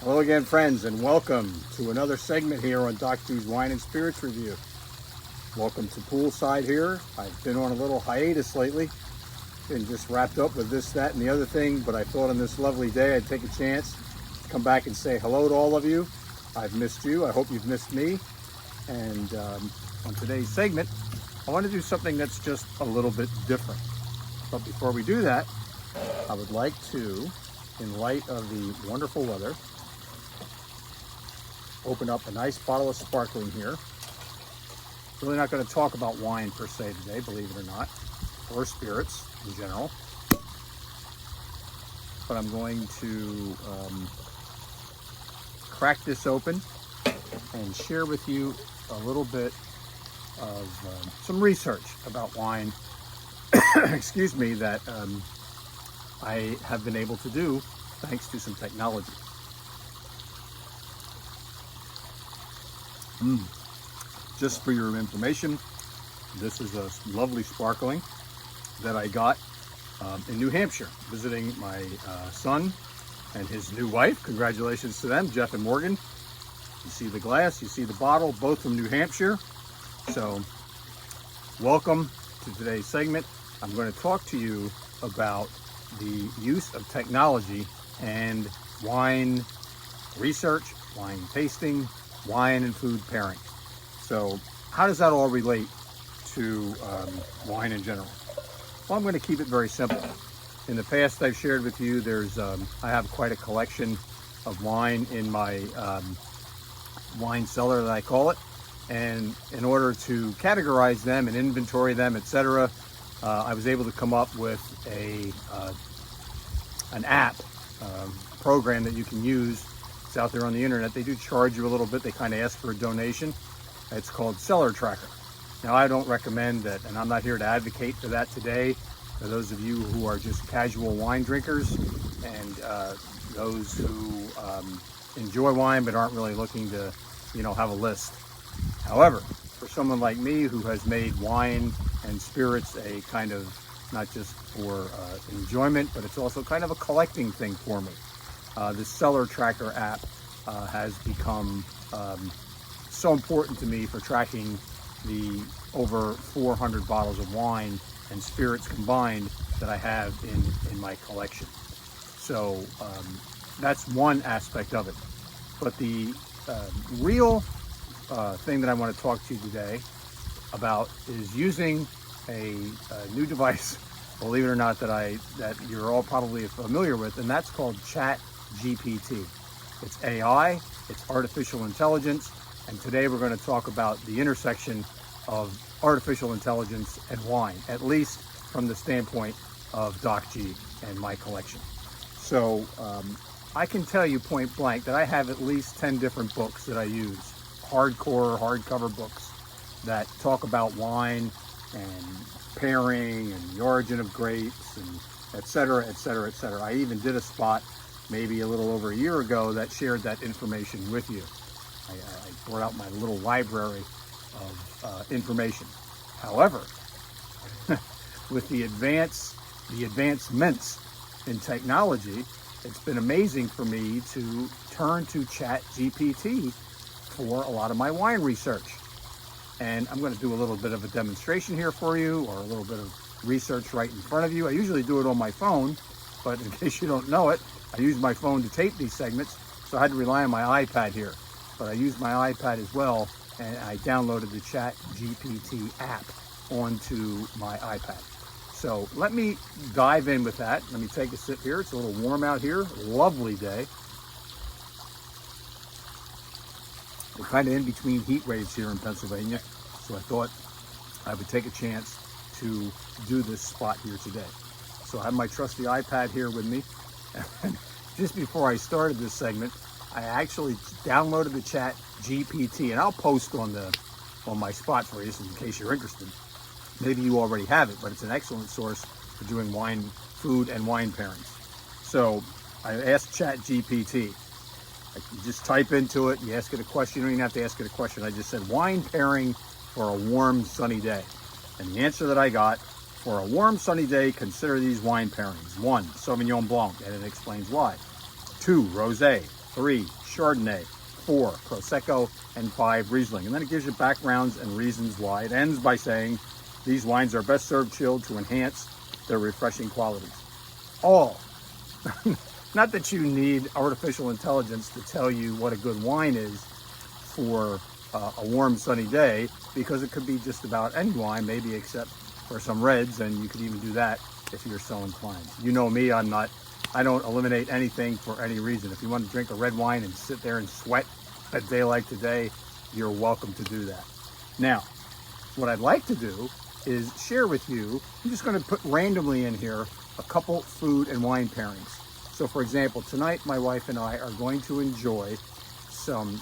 Hello again, friends, and welcome to another segment here on Doc G's Wine and Spirits Review. Welcome to Poolside here. I've been on a little hiatus lately, been just wrapped up with this, that, and the other thing, but I thought on this lovely day I'd take a chance to come back and say hello to all of you. I've missed you. I hope you've missed me. And on today's segment, I want to do something that's just a little bit different. But before we do that, I would like to, in light of the wonderful weather, open up a nice bottle of sparkling here. Really not going to talk about wine per se today, believe it or not, or spirits in general. But I'm going to crack this open and share with you a little bit of some research about wine, excuse me, that I have been able to do thanks to some technology. Just for your information, this is a lovely sparkling that I got in New Hampshire, visiting my son and his new wife. Congratulations to them, Jeff and Morgan. You see the glass, you see the bottle, both from New Hampshire. So welcome to today's segment. I'm going to talk to you about the use of technology and wine research, wine tasting, wine and food pairing. So how does that all relate to wine in general? Well, I'm going to keep it very simple. In the past, I've shared with you, I have quite a collection of wine in my wine cellar, that I call it. And in order to categorize them and inventory them, etc., I was able to come up with an app program that you can use. It's out there on the internet. They do charge you a little bit. They kind of ask for a donation. It's called Cellar Tracker. Now, I don't recommend that, and I'm not here to advocate for that today. For those of you who are just casual wine drinkers and those who enjoy wine but aren't really looking to, have a list. However, for someone like me who has made wine and spirits a kind of, not just for enjoyment, but it's also kind of a collecting thing for me. This Cellar Tracker app has become so important to me for tracking the over 400 bottles of wine and spirits combined that I have in my collection. So that's one aspect of it. But the real thing that I want to talk to you today about is using a new device, believe it or not, that you're all probably familiar with, and that's called ChatGPT. It's AI, it's artificial intelligence, and today we're going to talk about the intersection of artificial intelligence and wine, at least from the standpoint of Doc G and my collection. So I can tell you point blank that I have at least 10 different books that I use, hardcover books that talk about wine and pairing and the origin of grapes and et cetera, et cetera, et cetera. I even did a spot maybe a little over a year ago that shared that information with you. I brought out my little library of information. However, with the advancements in technology, it's been amazing for me to turn to ChatGPT for a lot of my wine research. And I'm going to do a little bit of a demonstration here for you, or a little bit of research right in front of you. I usually do it on my phone, but in case you don't know it, I use my phone to tape these segments, so I had to rely on my iPad here. But I used my iPad as well, and I downloaded the ChatGPT app onto my iPad. So let me dive in with that. Let me take a sip here. It's a little warm out here. Lovely day. We're kind of in between heat waves here in Pennsylvania, so I thought I would take a chance to do this spot here today. So I have my trusty iPad here with me. And just before I started this segment, I actually downloaded the ChatGPT, and I'll post on my spot for you, in case you're interested. Maybe you already have it, but it's an excellent source for doing wine, food, and wine pairings. So I asked ChatGPT. You just type into it, you ask it a question. You don't even have to ask it a question. I just said wine pairing for a warm, sunny day. And the answer that I got, for a warm, sunny day, consider these wine pairings. 1, Sauvignon Blanc, and it explains why. 2, Rosé. 3, Chardonnay, 4, Prosecco, and 5, Riesling. And then it gives you backgrounds and reasons why. It ends by saying these wines are best served chilled to enhance their refreshing qualities. All. Not that you need artificial intelligence to tell you what a good wine is for a warm sunny day, because it could be just about any wine, maybe except for some reds, and you could even do that if you're so inclined. You know me, I don't eliminate anything for any reason. If you want to drink a red wine and sit there and sweat a day like today, you're welcome to do that. Now, what I'd like to do is share with you, I'm just going to put randomly in here a couple food and wine pairings. So for example, tonight my wife and I are going to enjoy some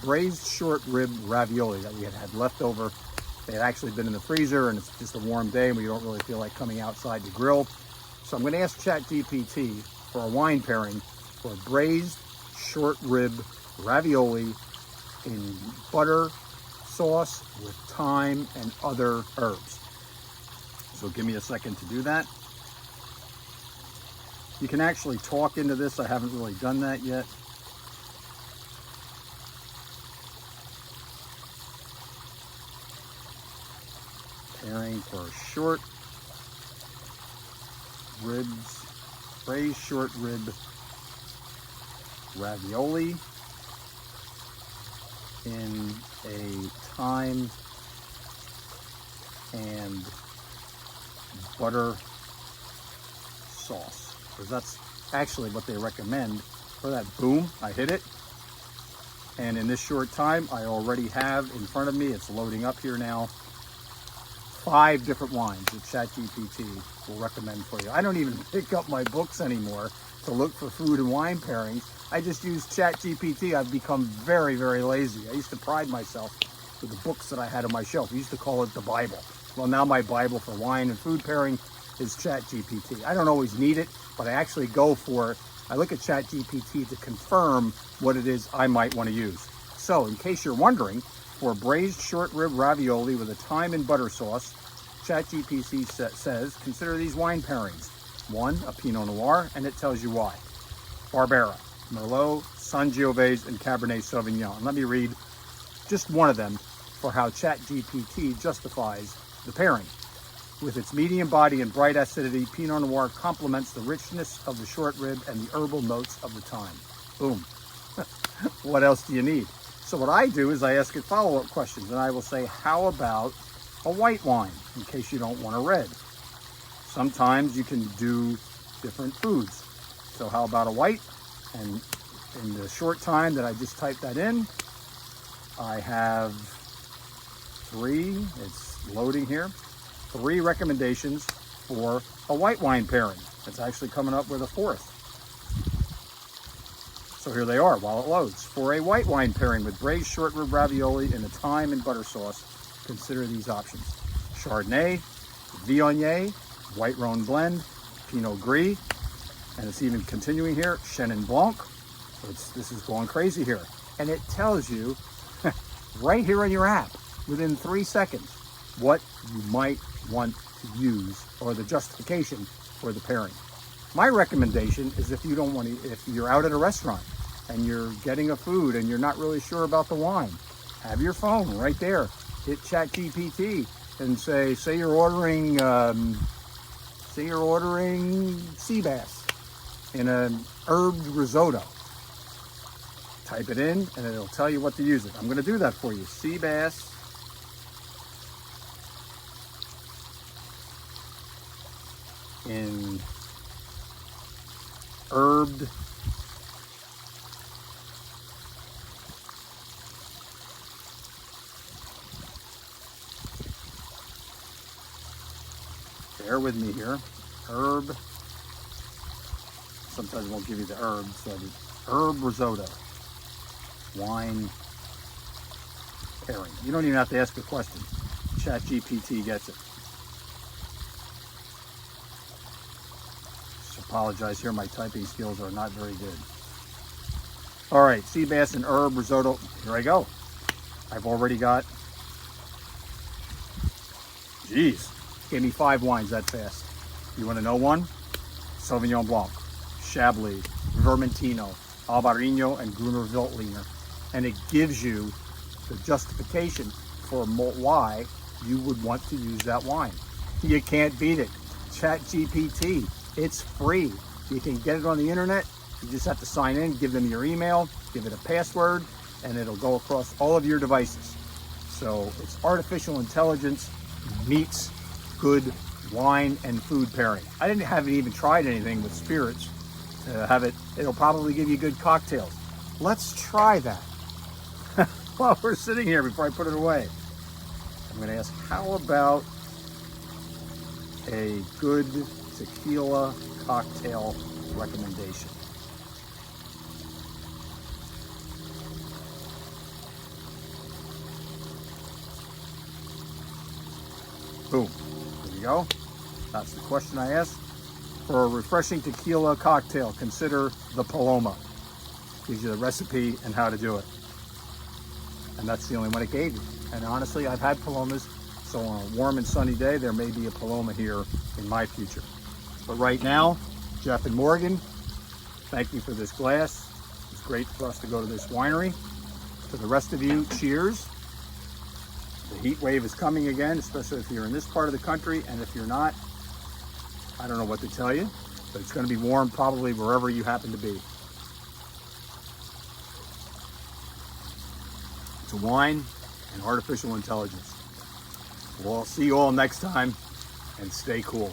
braised short rib ravioli that we had left over. They had actually been in the freezer, and it's just a warm day and we don't really feel like coming outside to grill. So I'm going to ask ChatGPT for a wine pairing for braised short rib ravioli in butter sauce with thyme and other herbs. So give me a second to do that. You can actually talk into this. I haven't really done that yet. Pairing for short ribs, braised short rib ravioli in a thyme and butter sauce, because that's actually what they recommend for that. Boom, I hit it. And in this short time, I already have in front of me, it's loading up here now, 5 different wines that ChatGPT will recommend for you. I don't even pick up my books anymore to look for food and wine pairings. I just use ChatGPT. I've become very, very lazy. I used to pride myself with the books that I had on my shelf. We used to call it the Bible. Well, now my Bible for wine and food pairing is ChatGPT. I don't always need it, but I actually go for it. I look at ChatGPT to confirm what it is I might want to use. So in case you're wondering, for braised short rib ravioli with a thyme and butter sauce, ChatGPT says, consider these wine pairings. 1, a Pinot Noir, and it tells you why. Barbera, Merlot, Sangiovese, and Cabernet Sauvignon. And let me read just one of them for how ChatGPT justifies the pairing. With its medium body and bright acidity, Pinot Noir complements the richness of the short rib and the herbal notes of the thyme. Boom. What else do you need? So what I do is I ask it follow-up questions, and I will say, how about a white wine, in case you don't want a red? Sometimes you can do different foods. So how about a white? And in the short time that I just typed that in, I have 3, it's loading here, 3 recommendations for a white wine pairing. It's actually coming up with a 4th. So here they are while it loads. For a white wine pairing with braised short rib ravioli in a thyme and butter sauce, consider these options. Chardonnay, Viognier, White Rhone Blend, Pinot Gris, and it's even continuing here, Chenin Blanc. So this is going crazy here. And it tells you right here on your app, within 3 seconds, what you might want to use or the justification for the pairing. My recommendation is if you're out at a restaurant and you're getting a food and you're not really sure about the wine, have your phone right there. Hit ChatGPT and say you're ordering sea bass in an herbed risotto. Type it in and it'll tell you what to use it. I'm going to do that for you. Sea bass in herbed bear with me here. Herb, sometimes it won't give you the herbs, so herb risotto wine pairing. You don't even have to ask a question. ChatGPT gets it. Just apologize here, my typing skills are not very good. All right, sea bass and herb risotto. Here I go. I've already got, geez, gave me 5 wines that fast. You want to know one? Sauvignon Blanc, Chablis, Vermentino, Albarino and Gruner Veltliner. And it gives you the justification for why you would want to use that wine. You can't beat it. ChatGPT, it's free. You can get it on the internet. You just have to sign in, give them your email, give it a password, and it'll go across all of your devices. So it's artificial intelligence meets good wine and food pairing. I haven't even tried anything with spirits. It'll probably give you good cocktails. Let's try that. While we're sitting here before I put it away, I'm going to ask, how about a good tequila cocktail recommendation? Boom. There you go. That's the question I asked. For a refreshing tequila cocktail, consider the Paloma. Gives you the recipe and how to do it. And that's the only one it gave you. And honestly, I've had Palomas, so on a warm and sunny day, there may be a Paloma here in my future. But right now, Jeff and Morgan, thank you for this glass. It's great for us to go to this winery. To the rest of you, cheers. The heat wave is coming again, especially if you're in this part of the country, and if you're not, I don't know what to tell you, but it's going to be warm probably wherever you happen to be. It's a wine and artificial intelligence. We'll see you all next time, and stay cool.